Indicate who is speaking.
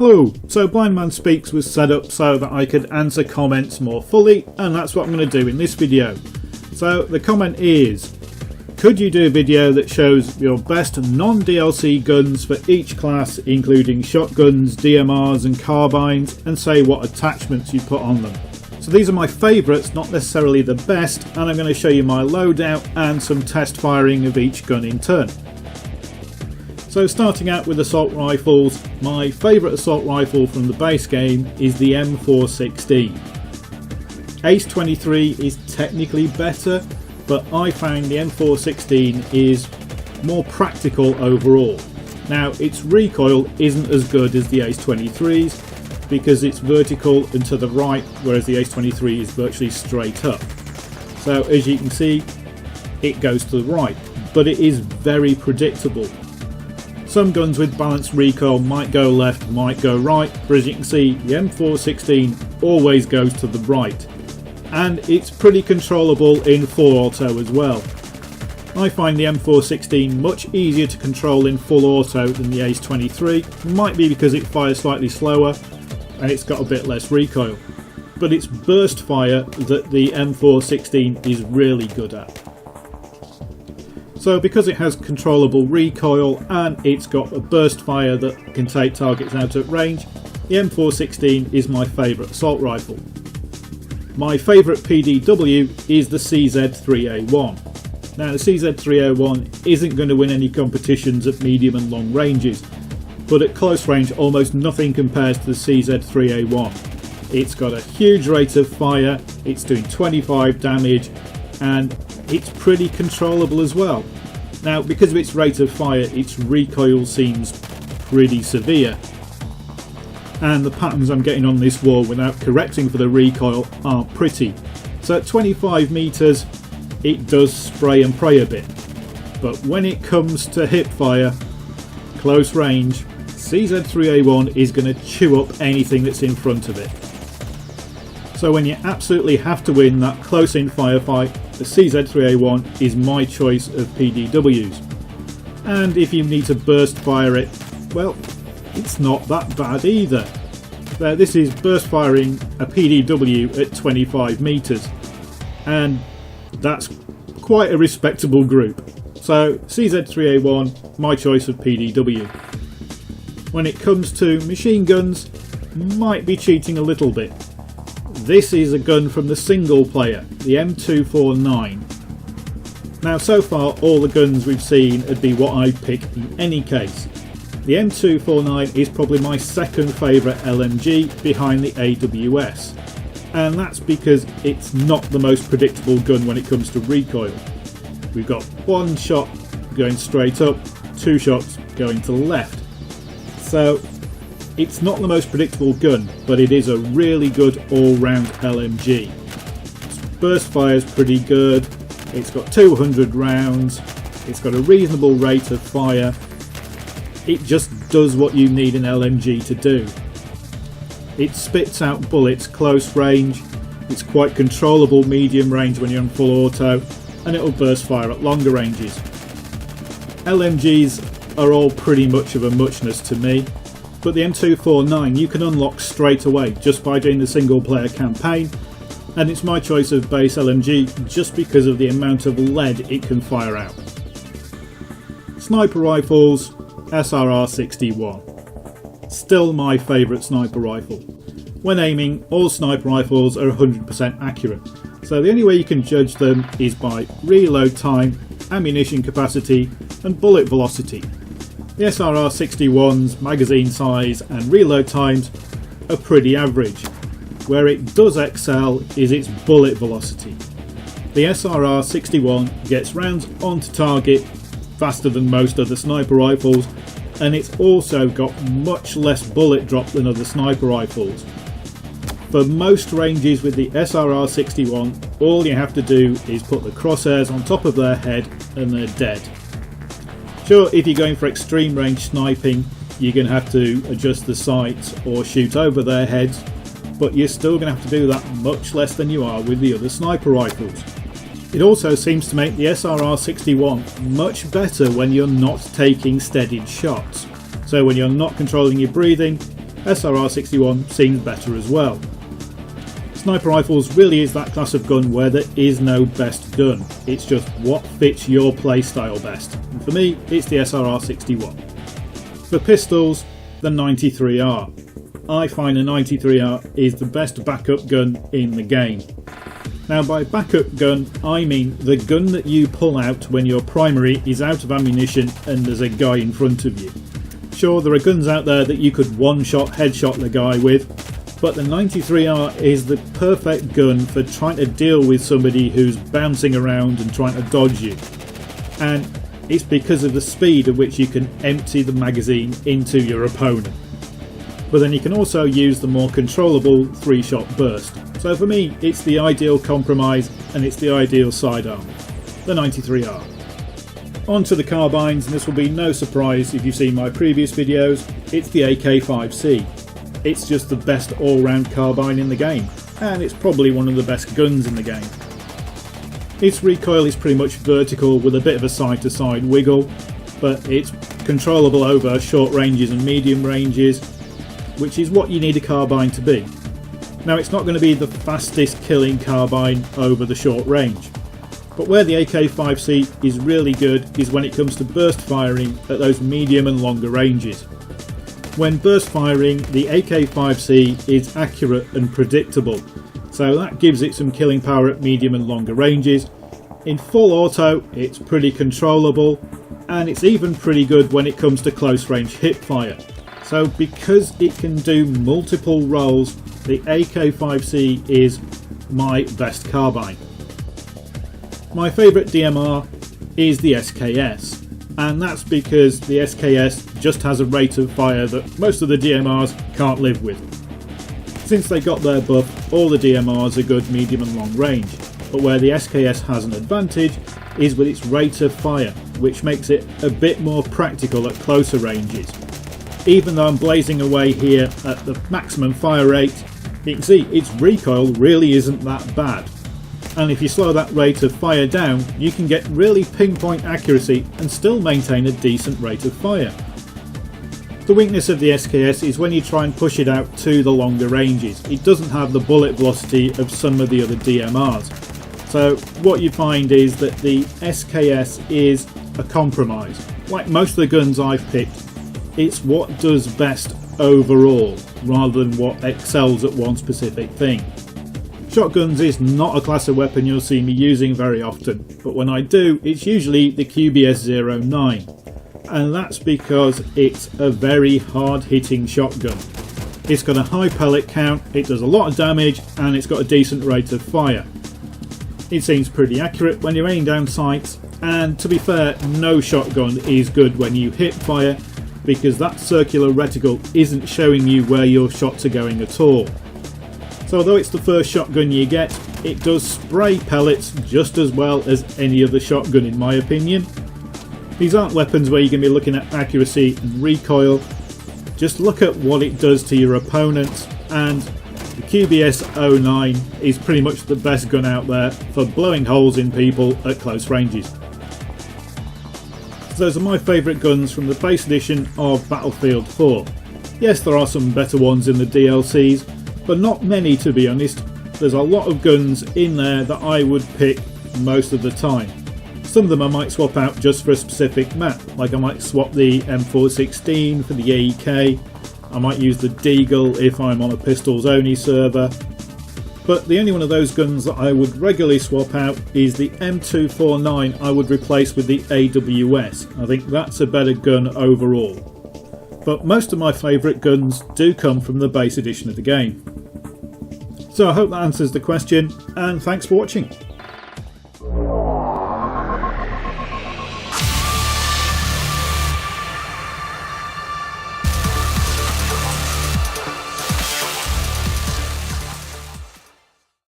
Speaker 1: Hello, so Blindman Speaks was set up so that I could answer comments more fully, and that's what I'm going to do in this video. So the comment is, could you do a video that shows your best non-DLC guns for each class, including shotguns, DMRs and carbines, and say what attachments you put on them? So these are my favourites, not necessarily the best, and I'm going to show you my loadout and some test firing of each gun in turn. So starting out with assault rifles, my favourite assault rifle from the base game is the M416. Ace 23 is technically better, but I find the M416 is more practical overall. Now its recoil isn't as good as the Ace 23's because it's vertical and to the right, whereas the Ace 23 is virtually straight up. So as you can see, it goes to the right, but it is very predictable. Some guns with balanced recoil might go left, might go right, but as you can see, the M416 always goes to the right. And it's pretty controllable in full auto as well. I find the M416 much easier to control in full auto than the Ace 23, might be because it fires slightly slower and it's got a bit less recoil. But it's burst fire that the M416 is really good at. So because it has controllable recoil and it's got a burst fire that can take targets out at range, the M416 is my favourite assault rifle. My favourite PDW is the CZ3A1. Now the CZ3A1 isn't going to win any competitions at medium and long ranges, but at close range almost nothing compares to the CZ3A1. It's got a huge rate of fire, it's doing 25 damage, and it's pretty controllable as well. Now because of its rate of fire, its recoil seems pretty severe, and the patterns I'm getting on this wall without correcting for the recoil are pretty. So at 25 meters it does spray and pray a bit, but when it comes to hip fire, close range, CZ3A1 is going to chew up anything that's in front of it. So when you absolutely have to win that close in firefight, the CZ3A1 is my choice of PDWs. And if you need to burst fire it, well, it's not that bad either. This is burst firing a PDW at 25 meters, and that's quite a respectable group. So CZ3A1, my choice of PDW. When it comes to machine guns, might be cheating a little bit. This is a gun from the single player, the M249. Now so far all the guns we've seen would be what I'd pick in any case. The M249 is probably my second favourite LMG behind the AWS, and that's because it's not the most predictable gun when it comes to recoil. We've got one shot going straight up, two shots going to the left. So it's not the most predictable gun, but it is a really good all-round LMG. Its burst fire is pretty good, it's got 200 rounds, it's got a reasonable rate of fire. It just does what you need an LMG to do. It spits out bullets close range, it's quite controllable medium range when you're on full auto, and it'll burst fire at longer ranges. LMGs are all pretty much of a muchness to me, but the M249 you can unlock straight away just by doing the single player campaign, and it's my choice of base LMG just because of the amount of lead it can fire out. Sniper rifles, SRR-61. Still my favourite sniper rifle. When aiming, all sniper rifles are 100% accurate, so the only way you can judge them is by reload time, ammunition capacity and bullet velocity. The SRR-61's magazine size and reload times are pretty average. Where it does excel is its bullet velocity. The SRR-61 gets rounds onto target faster than most other sniper rifles, and it's also got much less bullet drop than other sniper rifles. For most ranges with the SRR-61, all you have to do is put the crosshairs on top of their head and they're dead. Sure, if you're going for extreme range sniping, you're going to have to adjust the sights or shoot over their heads, but you're still going to have to do that much less than you are with the other sniper rifles. It also seems to make the SRR-61 much better when you're not taking steadied shots. So when you're not controlling your breathing, SRR61 seems better as well. Sniper rifles really is that class of gun where there is no best gun, it's just what fits your playstyle best, and for me it's the SRR61. For pistols, the 93R. I find the 93R is the best backup gun in the game. Now by backup gun I mean the gun that you pull out when your primary is out of ammunition and there's a guy in front of you. Sure, there are guns out there that you could one-shot headshot the guy with, but the 93R is the perfect gun for trying to deal with somebody who's bouncing around and trying to dodge you. And it's because of the speed at which you can empty the magazine into your opponent. But then you can also use the more controllable 3-shot burst. So for me, it's the ideal compromise and it's the ideal sidearm, the 93R. On to the carbines, and this will be no surprise if you've seen my previous videos, it's the AK-5C. It's just the best all-round carbine in the game, and it's probably one of the best guns in the game. Its recoil is pretty much vertical with a bit of a side-to-side wiggle, but it's controllable over short ranges and medium ranges, which is what you need a carbine to be. Now it's not going to be the fastest killing carbine over the short range, but where the AK-5C is really good is when it comes to burst firing at those medium and longer ranges. When burst firing, the AK-5C is accurate and predictable, so that gives it some killing power at medium and longer ranges. In full auto, it's pretty controllable, and it's even pretty good when it comes to close range hip fire. So because it can do multiple roles, the AK-5C is my best carbine. My favourite DMR is the SKS. And that's because the SKS just has a rate of fire that most of the DMRs can't live with. Since they got their buff, all the DMRs are good medium and long range, but where the SKS has an advantage is with its rate of fire, which makes it a bit more practical at closer ranges. Even though I'm blazing away here at the maximum fire rate, you can see its recoil really isn't that bad. And if you slow that rate of fire down, you can get really pinpoint accuracy and still maintain a decent rate of fire. The weakness of the SKS is when you try and push it out to the longer ranges. It doesn't have the bullet velocity of some of the other DMRs. So what you find is that the SKS is a compromise. Like most of the guns I've picked, it's what does best overall, rather than what excels at one specific thing. Shotguns is not a class of weapon you'll see me using very often, but when I do, it's usually the QBS-09, and that's because it's a very hard-hitting shotgun. It's got a high pellet count, it does a lot of damage, and it's got a decent rate of fire. It seems pretty accurate when you're aiming down sights, and to be fair, no shotgun is good when you hip fire, because that circular reticle isn't showing you where your shots are going at all. So although it's the first shotgun you get, it does spray pellets just as well as any other shotgun in my opinion. These aren't weapons where you're going to be looking at accuracy and recoil, just look at what it does to your opponents, and the QBS-09 is pretty much the best gun out there for blowing holes in people at close ranges. So those are my favourite guns from the base edition of Battlefield 4. Yes, there are some better ones in the DLCs, but not many to be honest. There's a lot of guns in there that I would pick most of the time. Some of them I might swap out just for a specific map, like I might swap the M416 for the AEK, I might use the Deagle if I'm on a pistols only server, but the only one of those guns that I would regularly swap out is the M249 I would replace with the AWS. I think that's a better gun overall. But most of my favourite guns do come from the base edition of the game. So I hope that answers the question, and thanks for watching.